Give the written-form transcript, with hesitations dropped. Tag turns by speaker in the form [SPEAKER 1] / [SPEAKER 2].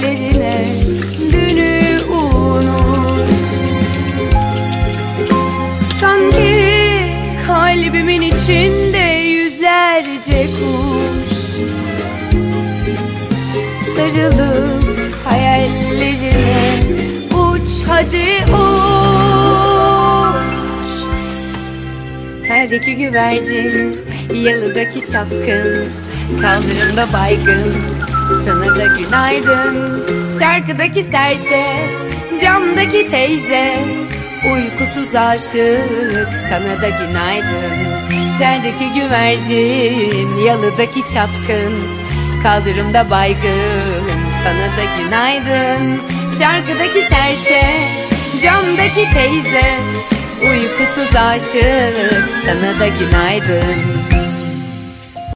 [SPEAKER 1] hayallerine dünü unut. Sanki kalbimin içinde yüzlerce kuş sarılıp hayallerine uç, hadi uç. Terdeki güvercin, yalıdaki çapkın, kaldırımda baygın, sana da günaydın. Şarkıdaki serçe, camdaki teyze, uykusuz aşık, sana da günaydın. Terdeki güvercin, yalıdaki çapkın, kaldırımda baygın, sana da günaydın. Şarkıdaki serçe, camdaki teyze, uykusuz aşık, sana da günaydın.